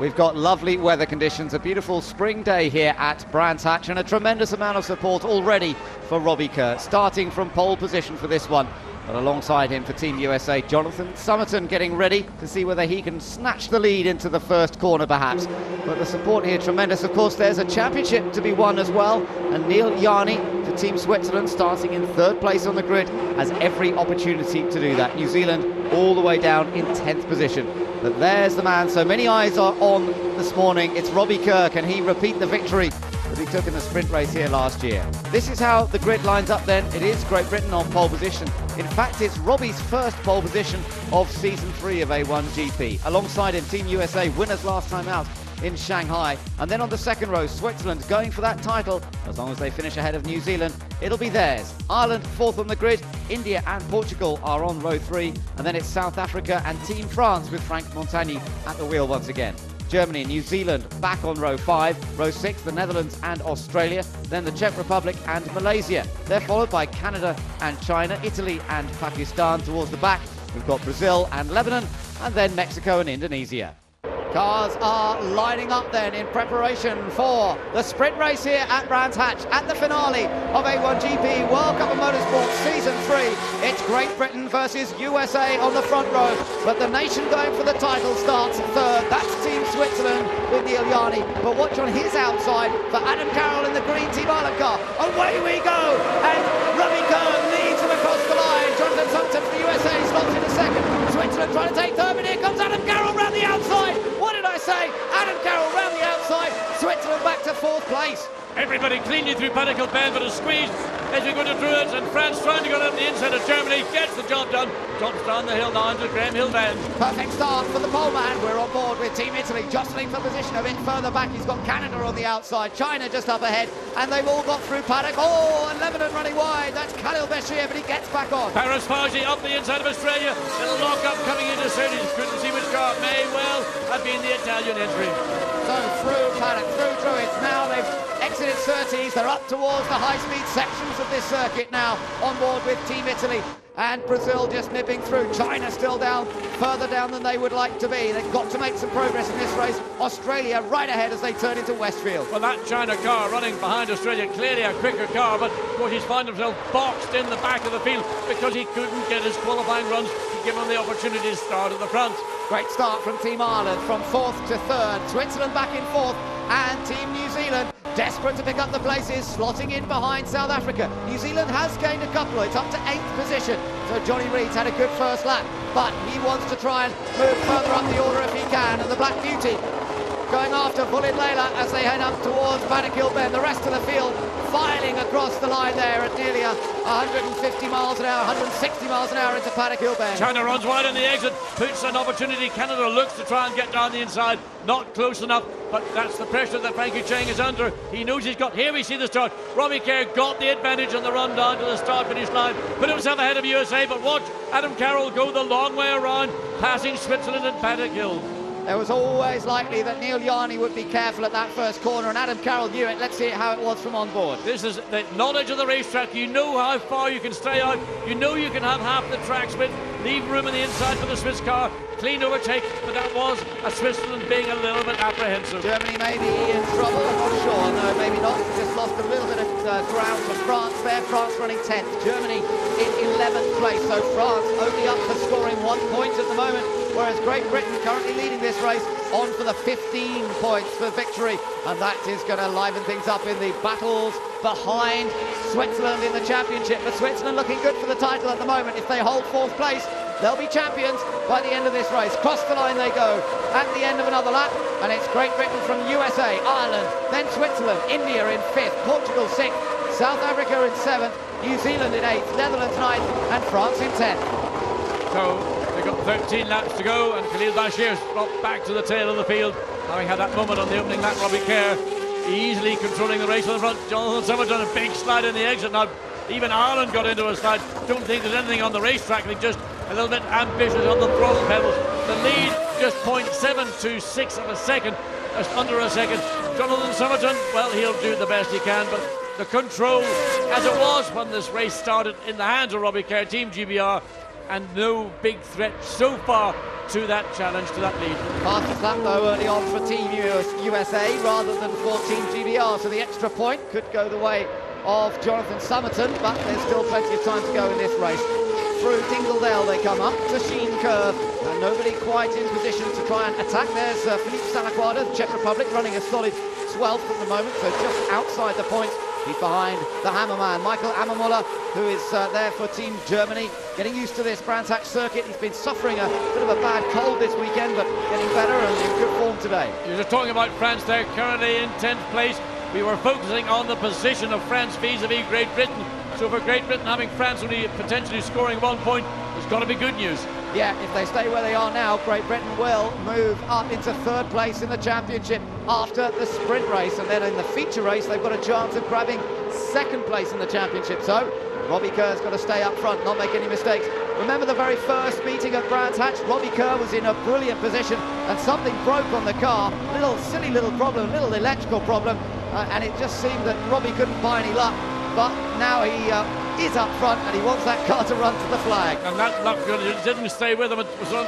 We've got lovely weather conditions, a beautiful spring day here at Brands Hatch, and a tremendous amount of support already for Robbie Kerr, starting from pole position for this one. But alongside him for Team USA, Jonathan Summerton getting ready to see whether he can snatch the lead into the first corner perhaps. But the support here tremendous. Of course, there's a championship to be won as well, and Neel Jani for Team Switzerland, starting in third place on the grid, has every opportunity to do that. New Zealand all the way down in 10th position. But there's the man so many eyes are on this morning. It's Robbie Kerr. Can he repeat the victory that he took in the sprint race here last year? This is how the grid lines up then. It is Great Britain on pole position. In fact, it's Robbie's first pole position of season 3 of A1GP. Alongside him, Team USA, winners last time out in Shanghai. And then on the second row, Switzerland going for that title. As long as they finish ahead of New Zealand, it'll be theirs. Ireland fourth on the grid. India and Portugal are on row 3. And then it's South Africa and Team France with Franck Montagny at the wheel once again. Germany and New Zealand back on row 5. Row 6, the Netherlands and Australia. Then the Czech Republic and Malaysia. They're followed by Canada and China, Italy and Pakistan towards the back. We've got Brazil and Lebanon, and then Mexico and Indonesia. Cars are lining up then in preparation for the sprint race here at Brands Hatch at the finale of A1GP World Cup of Motorsport Season 3. It's Great Britain versus USA on the front row, but the nation going for the title starts third. That's Team Switzerland with Neel Jani. But watch on his outside for Adam Carroll in the green Team Ireland car. Away we go, and Robbie Kerr leads him across the line. Jonathan Summerton for the USA slots in a second. Switzerland trying to take third, but here comes Adam Carroll round the outside. What did I say? Adam Carroll round the outside. Switzerland back to fourth place. Everybody cleanly through Bleekemolen, but a squeeze as we go to Druids, and France trying to go down the inside of Germany, gets the job done, jumps down the hill now into Graham Hill bend. Perfect start for the pole man. We're on board with Team Italy, jostling for position a bit further back. He's got Canada on the outside, China just up ahead, and they've all got through paddock. Oh, and Lebanon running wide. That's Khalil Bashir, but he gets back on. Paris Farsi up the inside of Australia, little lock up coming into Surtees. Couldn't see which car may well have been the Italian entry. So through paddock, through Druids. Now they've exited Surtees. They're up towards the high-speed sections of this circuit now, on board with Team Italy. And Brazil just nipping through. China still down, further down than they would like to be. They've got to make some progress in this race. Australia right ahead as they turn into Westfield. Well, that China car running behind Australia, clearly a quicker car, but of course he's found himself boxed in the back of the field because he couldn't get his qualifying runs to give him the opportunity to start at the front. Great start from Team Ireland, from 4th to 3rd. Switzerland back in 4th, and Team New Zealand desperate to pick up the places, slotting in behind South Africa. New Zealand has gained a couple. It's up to 8th position. So Jonny Reid's had a good first lap, but he wants to try and move further up the order if he can. And the Black Beauty going after Bullet Layla as they head up towards Paddock Hill Bend. The rest of the field filing across the line there at nearly 150 miles an hour, 160 miles an hour into Paddock Hill Bend. China runs wide on the exit, puts an opportunity. Canada looks to try and get down the inside, not close enough, but that's the pressure that Frankie Cheng is under. He knows he's got, here we see the start. Robbie Kerr got the advantage on the run down to the start-finish line, put himself ahead of USA, but watch Adam Carroll go the long way around, passing Switzerland and Paddock Hill. There was always likely that Neel Jani would be careful at that first corner, and Adam Carroll knew it. Let's see how it was from on board. This is the knowledge of the racetrack. You know how far you can stay out. You know you can have half the track split, leave room on the inside for the Swiss car. Clean overtake, but that was a Switzerland being a little bit apprehensive. Germany may be in trouble, I'm not sure. No, maybe not. Just lost a little bit of ground for France there. France running 10th. Germany in 11th place. So France only up for scoring 1 point at the moment, whereas Great Britain currently leading this race on for the 15 points for victory. And that is going to liven things up in the battles behind Switzerland in the championship. But Switzerland looking good for the title at the moment. If they hold 4th place, they'll be champions by the end of this race. Cross the line they go at the end of another lap, and it's Great Britain from USA, Ireland, then Switzerland, India in 5th, Portugal 6th, South Africa in 7th, New Zealand in 8th, Netherlands 9th, and France in 10th. So they've got 13 laps to go, and Khalil Bashir's dropped back to the tail of the field, having had that moment on the opening lap. Robbie Kerr easily controlling the race on the front. Jonathan Summerton a big slide in the exit. Now even Ireland got into a slide. Don't think there's anything on the racetrack. They're just a little bit ambitious on the throttle pedals. The lead just 0.726 of a second, just under a second. Jonathan Summerton, well, he'll do the best he can, but the control, as it was when this race started, in the hands of Robbie Kerr, Team GBR, and no big threat so far to that challenge, to that lead. Fastest lap though early on for Team USA rather than for Team GBR, so the extra point could go the way of Jonathan Summerton, but there's still plenty of time to go in this race. Through Dingledale they come up to Sheen Curve, and nobody quite in position to try and attack. There's Filipe Salaquarda, the Czech Republic, running a solid 12th at the moment, so just outside the points. He's behind the hammerman, Michael Ammermüller, who is there for Team Germany, getting used to this Brands Hatch circuit. He's been suffering a bit of a bad cold this weekend, but getting better and in good form today. You're just talking about France there, currently in 10th place. We were focusing on the position of France vis-a-vis Great Britain. So for Great Britain, having France only potentially scoring 1 point, it's got to be good news. Yeah, if they stay where they are now, Great Britain will move up into 3rd place in the championship after the sprint race, and then in the feature race they've got a chance of grabbing 2nd place in the championship. So Robbie Kerr's got to stay up front, not make any mistakes. Remember the very first meeting at Brands Hatch, Robbie Kerr was in a brilliant position and something broke on the car, silly little problem, little electrical problem, and it just seemed that Robbie couldn't buy any luck. But now he is up front and he wants that car to run to the flag. And that luck didn't stay with him. It was on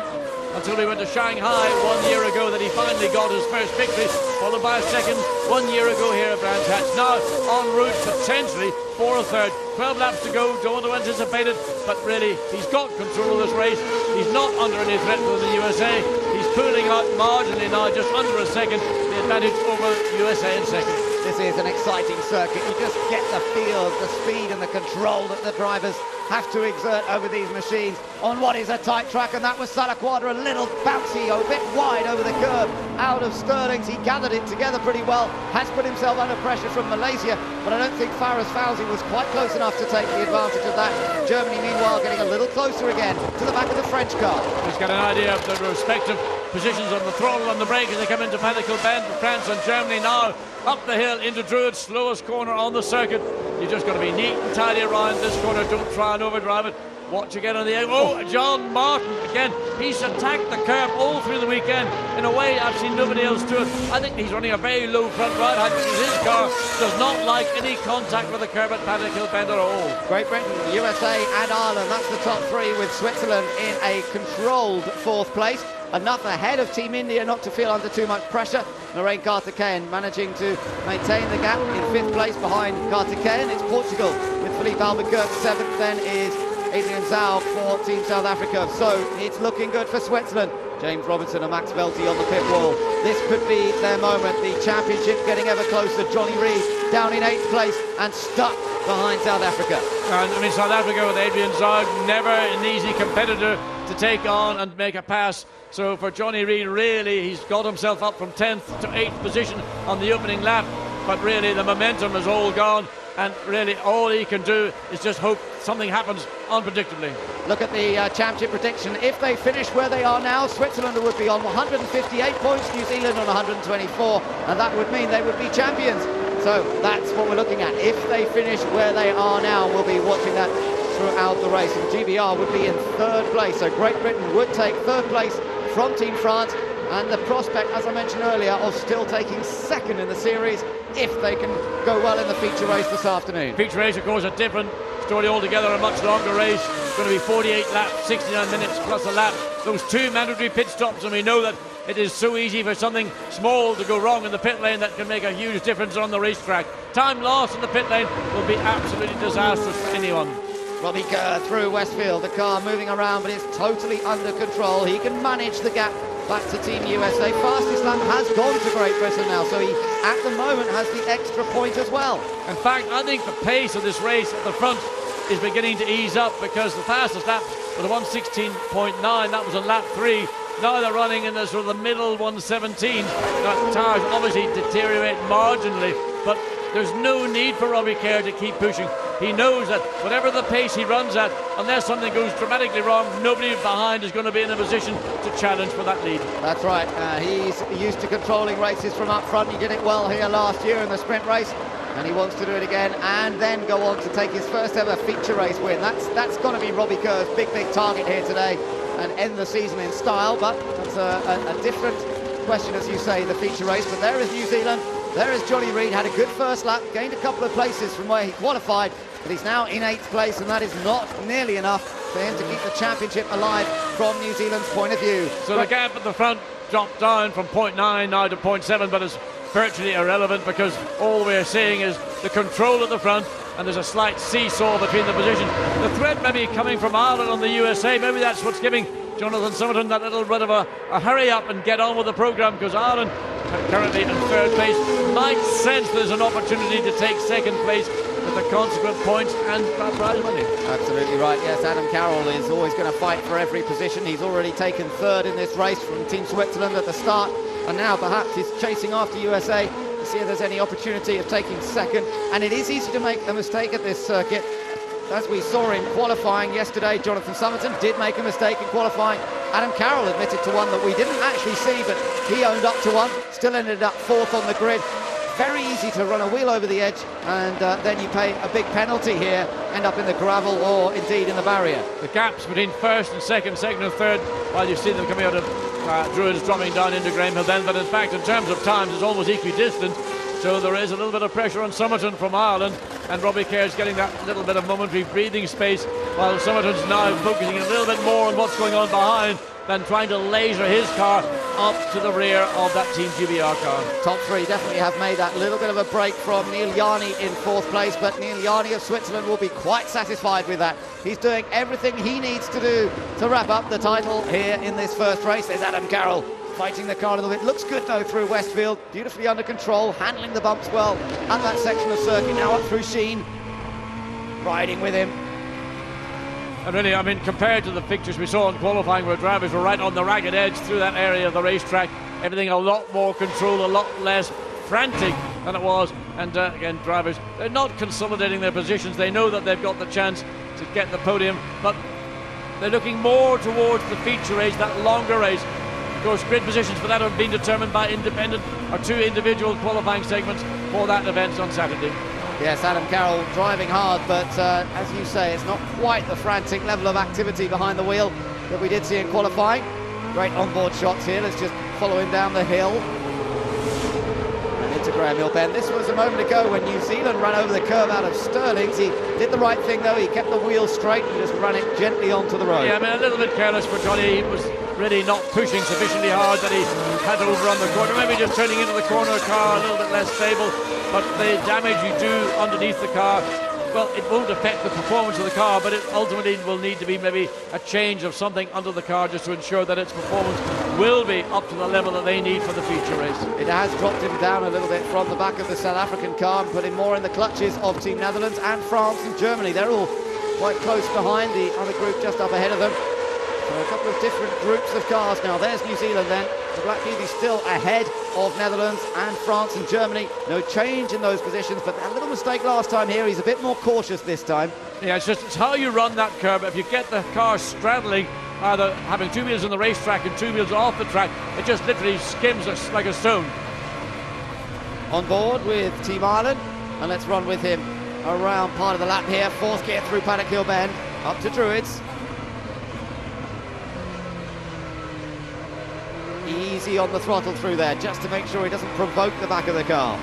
until he went to Shanghai 1 year ago that he finally got his first victory, followed by a second 1 year ago here at Brands Hatch. Now en route potentially for a third. 12 laps to go, don't want to anticipate it, but really he's got control of this race. He's not under any threat from the USA. He's pulling out marginally now, just under a second, the advantage over USA in second. This is an exciting circuit. You just get the feel, the speed and the control that the drivers have to exert over these machines on what is a tight track, and that was Salaquarda, a little bouncy, a bit wide over the curve out of Sterling's. He gathered it together pretty well, has put himself under pressure from Malaysia, but I don't think Faraz Fawzi was quite close enough to take the advantage of that. Germany meanwhile getting a little closer again to the back of the French car. He's got an idea of the respective positions on the throttle and the brake as they come into Pinnacle Bend for France and Germany. Now up the hill into Druid's slowest corner on the circuit. You just got to be neat and tidy around this corner. Don't try and overdrive it. Watch again on the end. Oh, John Martin again. He's attacked the curb all through the weekend in a way I've seen nobody else do it. I think he's running a very low front right hand because his car does not like any contact with the curb at Pinnacle Bend at all. Great Britain, USA and Ireland, that's the top three, with Switzerland in a controlled 4th place. Enough ahead of Team India not to feel under too much pressure. Narain Karthikeyan managing to maintain the gap in 5th place behind Karthikeyan. It's Portugal with Filipe Albuquerque 7th, then is Adrian Zaugg for Team South Africa. So it's looking good for Switzerland. James Robinson and Max Velti on the pit wall. This could be their moment. The championship getting ever closer. Jonny Reid down in 8th place and stuck behind South Africa. And I mean, South Africa with Adrian Zaugg, never an easy competitor to take on and make a pass. So for Jonny Reid, really, he's got himself up from 10th to 8th position on the opening lap. But really, the momentum is all gone. And really, all he can do is just hope something happens unpredictably. Look at the championship prediction. If they finish where they are now, Switzerland would be on 158 points, New Zealand on 124, and that would mean they would be champions. So that's what we're looking at. If they finish where they are now, we'll be watching that throughout the race. And GBR would be in 3rd place. So Great Britain would take 3rd place from Team France, and the prospect, as I mentioned earlier, of still taking 2nd in the series if they can go well in the feature race this afternoon. Feature race, of course, a different story altogether, a much longer race. It's going to be 48 laps, 69 minutes plus a lap. Those 2 mandatory pit stops, and we know that it is so easy for something small to go wrong in the pit lane that can make a huge difference on the racetrack. Time lost in the pit lane will be absolutely disastrous for anyone. Robbie Kerr through Westfield, the car moving around, but it's totally under control. He can manage the gap back to Team USA. Fastest lap has gone to Great Britain now, so he at the moment has the extra point as well. In fact, I think the pace of this race at the front is beginning to ease up, because the fastest lap was a 1:16.9, that was on lap 3. Now they're running in the sort of the middle 1:17. Now, the tires obviously deteriorate marginally, but there's no need for Robbie Kerr to keep pushing. He knows that whatever the pace he runs at, unless something goes dramatically wrong, nobody behind is going to be in a position to challenge for that lead. That's right. He's used to controlling races from up front. He did it well here last year in the sprint race, and he wants to do it again and then go on to take his first ever feature race win. That's going to be Robbie Kerr's big target here today, and end the season in style. But that's a different question, as you say, the feature race. But there is New Zealand. There is Jonny Reid, had a good first lap, gained a couple of places from where he qualified, but he's now in 8th place, and that is not nearly enough for him to keep the championship alive from New Zealand's point of view. So the gap at the front dropped down from 0.9 now to 0.7, but it's virtually irrelevant because all we're seeing is the control at the front, and there's a slight seesaw between the positions. The threat maybe coming from Ireland on the USA, maybe that's what's giving Jonathan Summerton that little bit of a hurry up and get on with the programme, because Ireland currently in third place might sense there's an opportunity to take second place with the consequent points and prize money. Absolutely right, yes. Adam Carroll is always going to fight for every position. He's already taken third in this race from Team Switzerland at the start, and now perhaps he's chasing after USA to see if there's any opportunity of taking second. And it is easy to make a mistake at this circuit. As we saw in qualifying yesterday, Jonathan Summerton did make a mistake in qualifying. Adam Carroll admitted to one that we didn't actually see, but he owned up to one, still ended up fourth on the grid. Very easy to run a wheel over the edge, and then you pay a big penalty here, end up in the gravel or indeed in the barrier. The gaps between first and second and third, while you see them coming out of Druids dropping down into Graham Hill then, but in fact in terms of times it's almost equidistant. So there is a little bit of pressure on Summerton from Ireland, and Robbie Kerr's getting that little bit of momentary breathing space, while Summerton's now focusing a little bit more on what's going on behind than trying to laser his car up to the rear of that Team GBR car. Top three definitely have made that little bit of a break from Neel Jani in fourth place, but Neel Jani of Switzerland will be quite satisfied with that. He's doing everything he needs to do to wrap up the title here in this first race. There's Adam Carroll fighting the car a little bit. Looks good though through Westfield, beautifully under control, handling the bumps well at that section of circuit. Now up through Sheen, riding with him. And really, I mean, compared to the pictures we saw in qualifying where drivers were right on the ragged edge through that area of the racetrack, everything a lot more control, a lot less frantic than it was. And again, drivers, they're not consolidating their positions. They know that they've got the chance to get the podium, but they're looking more towards the feature race, that longer race. Of course, grid positions for that have been determined by independent or two individual qualifying segments for that event on Saturday. Yes, Adam Carroll driving hard, but as you say, it's not quite the frantic level of activity behind the wheel that we did see in qualifying. Great onboard shots here. Let's just follow him down the hill and into Graham Hill Bend. This was a moment ago when New Zealand ran over the curve out of Stirling's. He did the right thing though. He kept the wheel straight and just ran it gently onto the road. Yeah, I mean, a little bit careless for Jonny. He was really not pushing sufficiently hard that he had to overrun the corner. Maybe just turning into the corner car a little bit less stable. But the damage you do underneath the car, well, it won't affect the performance of the car, but it ultimately will need to be maybe a change of something under the car just to ensure that its performance will be up to the level that they need for the feature race. It has dropped him down a little bit from the back of the South African car and put him more in the clutches of Team Netherlands and France and Germany. They're all quite close behind, the other group just up ahead of them. So a couple of different groups of cars now. There's New Zealand then. The Black Beauty still ahead of Netherlands and France and Germany. No change in those positions, but a little mistake last time here. He's a bit more cautious this time. Yeah, it's how you run that curve. If you get the car straddling, either having two wheels on the racetrack and two wheels off the track, it just literally skims like a stone. On board with Team Ireland, and let's run with him around part of the lap here. Fourth gear through Paddock Hill Bend, up to Druids. Easy on the throttle through there, just to make sure he doesn't provoke the back of the car.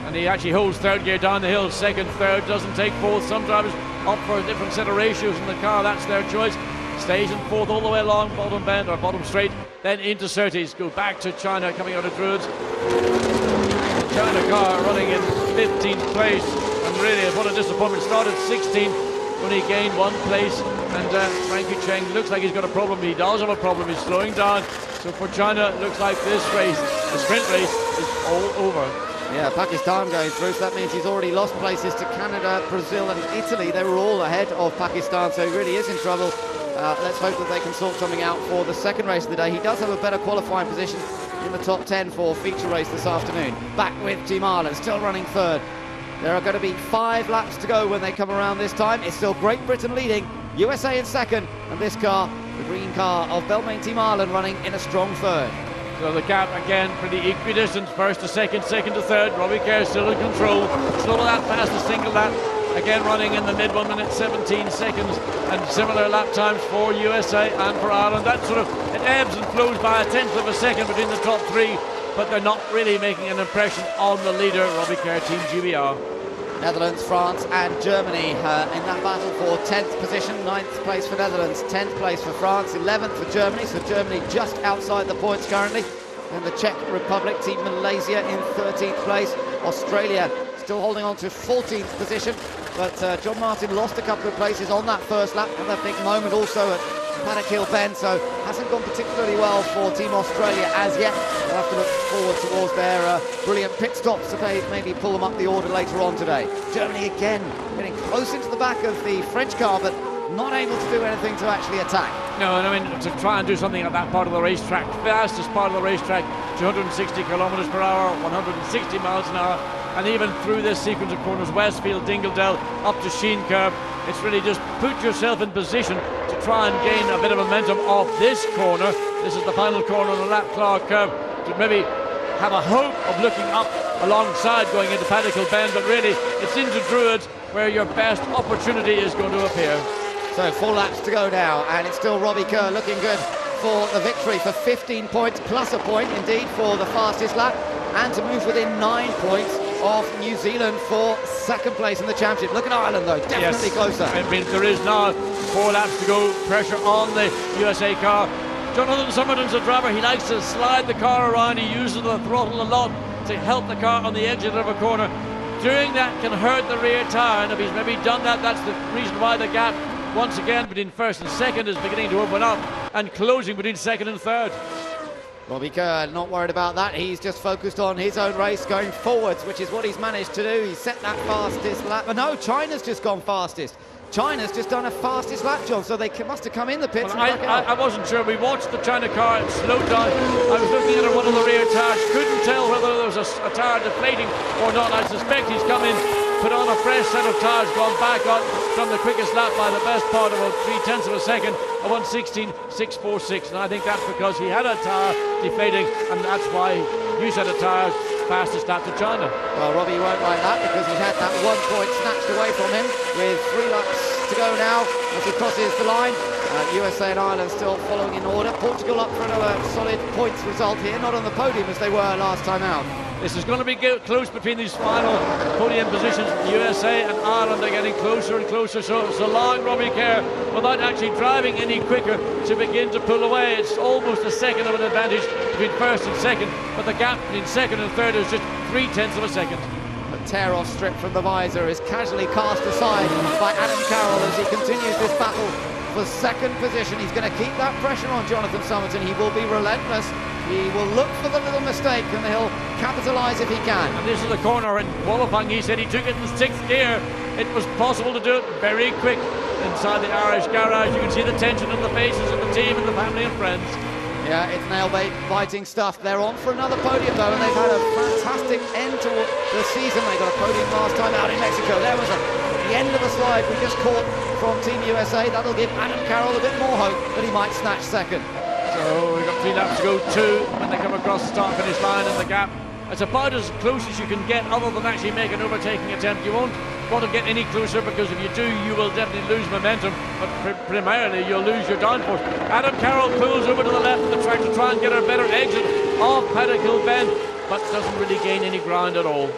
And he actually holds third gear down the hill, second, third, doesn't take fourth. Some drivers opt for a different set of ratios in the car, that's their choice. Stays in fourth all the way along, bottom bend or bottom straight, then into Surtees, go back to China coming out of Druids. The China car running in 15th place, and really what a disappointment. Started 16th, only gained one place, and Franck Cheng looks like he's got a problem. He does have a problem, he's slowing down. So for China, it looks like this race, the sprint race, is all over. Yeah, Pakistan going through, so that means he's already lost places to Canada, Brazil and Italy. They were all ahead of Pakistan, so he really is in trouble. Let's hope that they can sort something out for the second race of the day. He does have a better qualifying position in the top 10 for feature race this afternoon. Back with Team Ireland, still running third. There are going to be 5 laps to go when they come around this time. It's still Great Britain leading, USA in second, and this car, the green car of Belmain Team Ireland, running in a strong third. So the gap again pretty equidistant, first to second, second to third. Robbie Kerr still in control, still not that fast a single lap. Again running in the mid 1 minute 17 seconds, and similar lap times for USA and for Ireland. That sort of, it ebbs and flows by 1/10 of a second between the top three, but they're not really making an impression on the leader, Robbie Kerr, Team GBR. Netherlands, France and Germany in that battle for 10th position. 9th place for Netherlands, 10th place for France, 11th for Germany, so Germany just outside the points currently. And the Czech Republic, Team Malaysia in 13th place. Australia still holding on to 14th position, but John Martin lost a couple of places on that first lap. Another big moment also at Paddock Bend, so hasn't gone particularly well for Team Australia as yet. We'll have to look forward towards their brilliant pit stops to maybe pull them up the order later on today. Germany again getting close into the back of the French car, but not able to do anything to actually attack. No, and I mean, to try and do something at that part of the racetrack, fastest part of the racetrack, 260 kilometers per hour, 160 miles an hour, and even through this sequence of corners, Westfield, Dingledale, up to Sheen Curve, it's really just put yourself in position to try and gain a bit of momentum off this corner. This is the final corner on the Lap-Clark curve, to maybe have a hope of looking up alongside going into Paddock Bend, but really it's into Druids where your best opportunity is going to appear. So 4 laps to go now, and it's still Robbie Kerr looking good for the victory, for 15 points plus a point indeed for the fastest lap, and to move within 9 points of New Zealand for second place in the championship. Look at Ireland though, definitely closer. I mean, there is now 4 laps to go, pressure on the USA car. Jonathan Summerton's a driver, he likes to slide the car around, he uses the throttle a lot to help the car on the exit of a corner. Doing that can hurt the rear tyre, and if he's maybe done that, that's the reason why the gap once again between first and second is beginning to open up, and closing between second and third. Robbie Kerr not worried about that, he's just focused on his own race going forwards, which is what he's managed to do. He's set that fastest lap, but no, China's just gone fastest. China's just done a fastest lap, John, so they must have come in the pits. Well, I wasn't sure. We watched the China car, it slowed down. I was looking at one of the rear tyres, couldn't tell whether there was a tyre deflating or not. I suspect he's come in, put on a fresh set of tyres, gone back on from the quickest lap by the best part of 0.3 of a second, a 1:16.646, and I think that's because he had a tyre deflating, and that's why new set of tyres, fastest lap to China. Well, Robbie won't like that because he's had that 1 point snatched away from him with 3 laps to go now as he crosses the line. USA and Ireland still following in order. Portugal up for another solid points result here, not on the podium as they were last time out. This is going to be close between these final podium positions. USA and Ireland are getting closer and closer, so allowing Robbie Kerr, without actually driving any quicker, to begin to pull away. It's almost a second of an advantage between first and second, but the gap between second and third is just 0.3 of a second. A tear-off strip from the visor is casually cast aside by Adam Carroll as he continues this battle for second position. He's going to keep that pressure on Jonathan Summerton. He will be relentless. He will look for the little mistake and he'll capitalise if he can. And this is the corner in qualifying. He said he took it in 6th gear. It was possible to do it very quick inside the Irish garage. You can see the tension in the faces of the team and the family and friends. Yeah, it's nail-biting stuff. They're on for another podium though, and they've had a fantastic end to the season. They got a podium last time out in Mexico. There was the end of the slide we just caught from Team USA. That'll give Adam Carroll a bit more hope that he might snatch second. So we've got 3 laps to go, 2 when they come across the start-finish line, and the gap, it's about as close as you can get other than actually make an overtaking attempt. You won't want to get any closer because if you do, you will definitely lose momentum, but primarily you'll lose your downforce. Adam Carroll pulls over to the left of the track to try and get a better exit off Paddock Bend, but doesn't really gain any ground at all.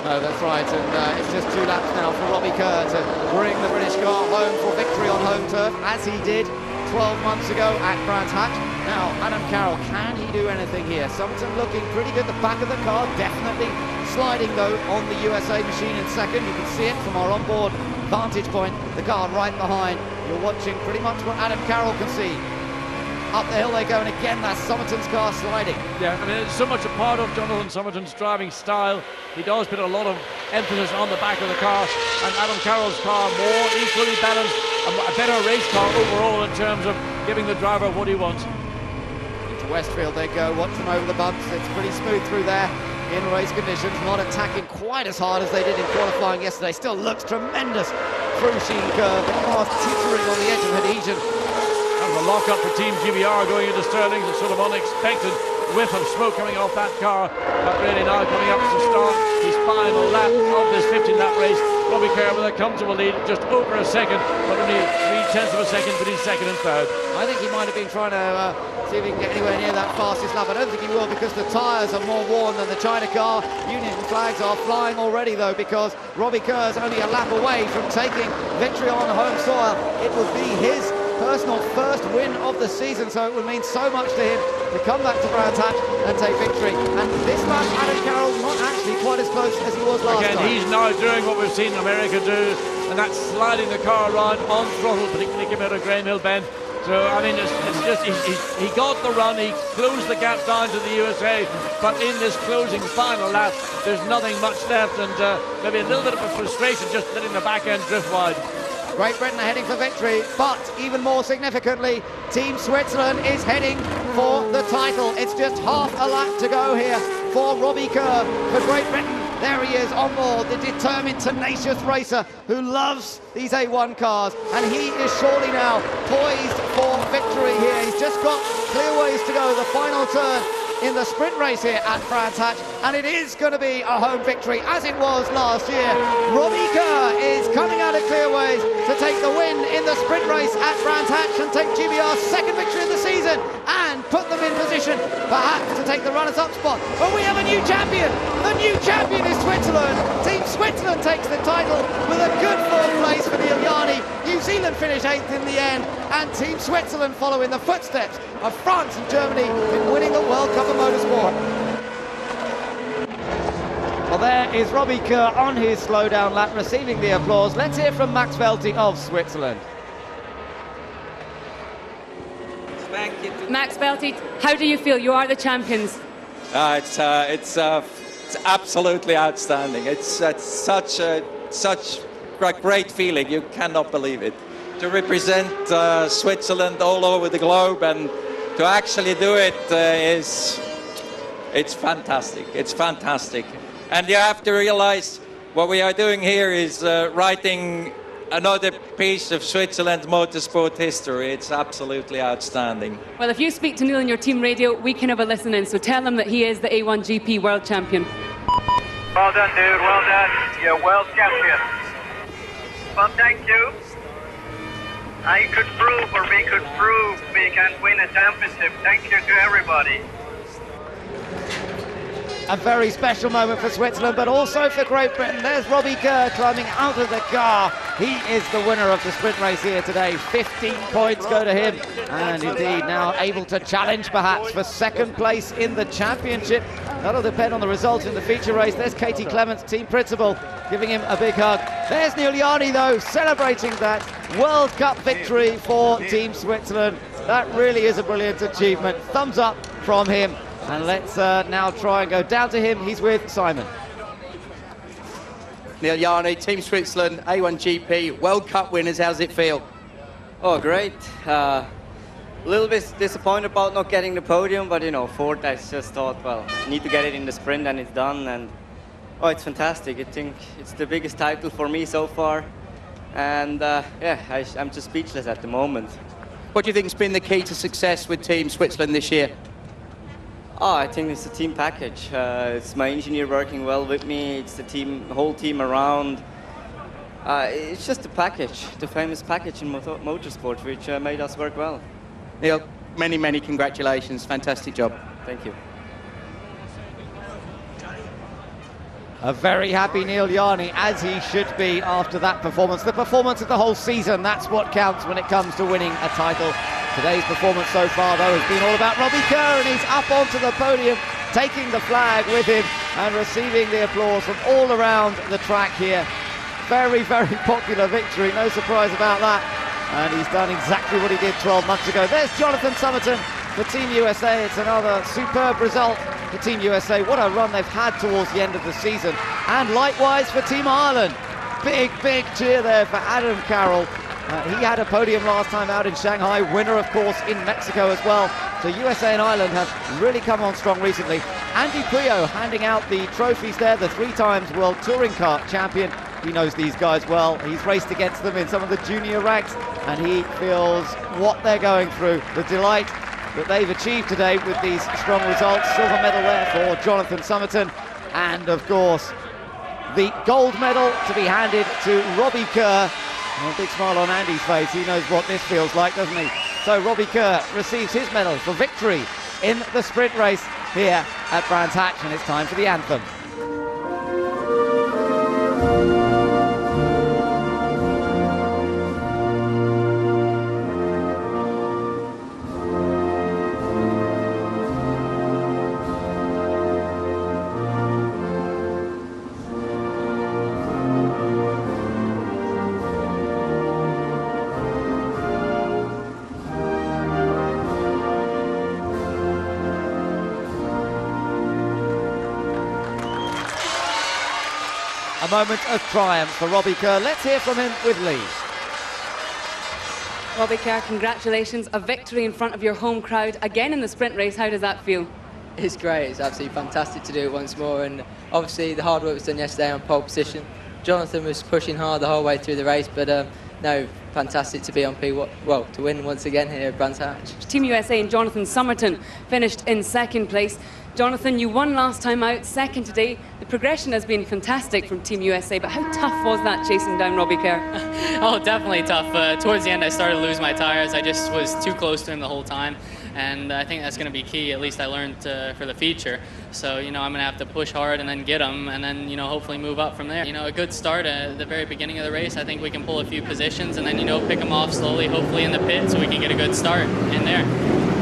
No, that's right, and it's just 2 laps now for Robbie Kerr to bring the British car home for victory on home turf, as he did 12 months ago at Brands Hatch. Now, Adam Carroll, can he do anything here? Summerton looking pretty good. The back of the car definitely sliding though on the USA machine in second. You can see it from our onboard vantage point. The car right behind. You're watching pretty much what Adam Carroll can see. Up the hill they go, and again that's Summerton's car sliding. Yeah, I mean, it's so much a part of Jonathan Summerton's driving style. He does put a lot of emphasis on the back of the car, and Adam Carroll's car more equally balanced, a better race car overall in terms of giving the driver what he wants. Into Westfield they go, watch them over the bumps. It's pretty smooth through there in race conditions, not attacking quite as hard as they did in qualifying yesterday. Still looks tremendous through Sheen Curve. The car's teetering on the edge of adhesion. That was a lock-up for Team GBR going into Stirling. A sort of unexpected whiff of smoke coming off that car, but really now coming up to start his final lap of this 15-lap race. Robbie Kerr with a comfortable lead, just over a second, but only 0.3 of a second, but he's second and third. I think he might have been trying to see if he can get anywhere near that fastest lap. I don't think he will, because the tyres are more worn than the China car. Union flags are flying already, though, because Robbie Kerr is only a lap away from taking victory on home soil. It would be his personal first win of the season, so it would mean so much to him to come back to Brands Hatch and take victory. And this lap, Adam Carroll's not actually quite as close as he was last time. Again, he's now doing what we've seen America do, and that's sliding the car around on throttle, particularly coming out of Graham Hill Bend. So, I mean, it's just, he got the run, he closed the gap down to the USA, but in this closing final lap, there's nothing much left, and maybe a little bit of a frustration just letting the back end drift wide. Great Britain are heading for victory, but even more significantly, Team Switzerland is heading for the title. It's just half a lap to go here for Robbie Kerr for Great Britain. There he is on board, the determined, tenacious racer who loves these A1 cars, and he is surely now poised for victory here. He's just got clear ways to go, the final turn in the sprint race here at Brands Hatch, and it is going to be a home victory as it was last year. Robbie Kerr is coming out of clearways to take the win in the sprint race at Brands Hatch and take GBR's second victory of the season and put them in position perhaps to take the runners-up spot. But we have a new champion. The new champion is Switzerland. Team Switzerland takes the title with a good fourth place for Neel Jani. New Zealand finish 8th in the end, and Team Switzerland follow in the footsteps of France and Germany in winning the World Cup of Motorsport. Well, there is Robbie Kerr on his slowdown lap, receiving the applause. Let's hear from Max Welti of Switzerland. Max Welti, how do you feel? You are the champions. It's absolutely outstanding. It's such a great feeling. You cannot believe it. To represent Switzerland all over the globe and to actually do it it's fantastic. It's fantastic. And you have to realize what we are doing here is writing another piece of Switzerland motorsport history. It's absolutely outstanding. Well, if you speak to Neel on your team radio, we can have a listen in. So tell him that he is the A1GP world champion. Well done, dude. Well done. You're world champion. Well, thank you. I could prove, or we could prove, we can win a championship. Thank you to everybody. A very special moment for Switzerland, but also for Great Britain. There's Robbie Kerr climbing out of the car. He is the winner of the sprint race here today. 15 points go to him, and indeed now able to challenge perhaps for second place in the championship. That'll depend on the result in the feature race. There's Katie Clements, team principal, giving him a big hug. There's Neel Jani, though, celebrating that World Cup victory for Team Switzerland. That really is a brilliant achievement. Thumbs up from him. And let's now try and go down to him. He's with Simon. Neel Jani, Team Switzerland, A1GP, World Cup winners. How does it feel? Oh, great. A little bit disappointed about not getting the podium, but you know, fourth, I just thought, well, I need to get it in the sprint and it's done. And oh, it's fantastic. I think it's the biggest title for me so far. And yeah, I'm just speechless at the moment. What do you think has been the key to success with Team Switzerland this year? Oh, I think it's a team package. It's my engineer working well with me. It's the team, the whole team around. It's just a package, the famous package in motorsport, which made us work well. Neel, many congratulations. Fantastic job. Thank you. A very happy Neel Jani, as he should be after that performance. The performance of the whole season, that's what counts when it comes to winning a title. Today's performance so far, though, has been all about Robbie Kerr, and he's up onto the podium, taking the flag with him and receiving the applause from all around the track here. Very popular victory, no surprise about that. And he's done exactly what he did 12 months ago. There's Jonathan Summerton for Team USA. It's another superb result for Team USA. What a run they've had towards the end of the season. And likewise for Team Ireland. Big cheer there for Adam Carroll. He had a podium last time out in Shanghai, winner of course in Mexico as well. So USA and Ireland have really come on strong recently. Andy Prio handing out the trophies there, the 3-times World Touring Car champion. He knows these guys well. He's raced against them in some of the junior ranks, and he feels what they're going through, the delight that they've achieved today with these strong results. Silver medal there for Jonathan Summerton, and of course the gold medal to be handed to Robbie Kerr. A big smile on Andy's face, he knows what this feels like, doesn't he? So Robbie Kerr receives his medal for victory in the sprint race here at Brands Hatch, and it's time for the anthem. A moment of triumph for Robbie Kerr. Let's hear from him with Lee. Robbie Kerr, congratulations. A victory in front of your home crowd, again in the sprint race. How does that feel? It's great. It's absolutely fantastic to do it once more. And obviously the hard work was done yesterday on pole position. Jonathan was pushing hard the whole way through the race, but no, fantastic to be on P1, well, to win once again here at Brands Hatch. Team USA and Jonathan Summerton finished in second place. Jonathan, you won last time out, second today. The progression has been fantastic from Team USA, but how tough was that chasing down Robbie Kerr? Oh, definitely tough. Towards the end, I started to lose my tires. I just was too close to him the whole time, and I think that's going to be key. At least I learned for the future. So, I'm going to have to push hard and then get him, and then, hopefully move up from there. A good start at the very beginning of the race. I think we can pull a few positions and then, pick them off slowly, hopefully in the pit, so we can get a good start in there.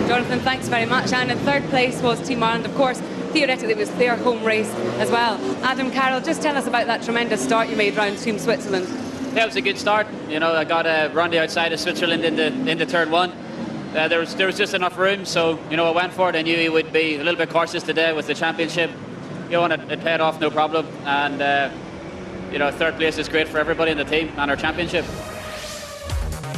Jonathan, thanks very much. And in third place was Team Ireland. Of course, theoretically it was their home race as well. Adam, Carroll, just tell us about that tremendous start you made round Team Switzerland. Yeah, it was a good start. I got around the outside of Switzerland in the turn one. There was just enough room, so I went for it. I knew he would be a little bit cautious today with the championship. And it paid off, no problem. And third place is great for everybody in the team and our championship.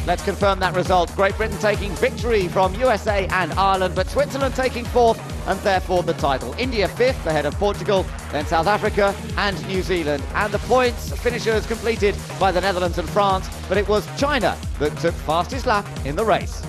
Let's confirm that result. Great Britain taking victory from USA and Ireland, but Switzerland taking fourth and therefore the title. India fifth ahead of Portugal, then South Africa and New Zealand. And the points finishers completed by the Netherlands and France, but it was China that took fastest lap in the race.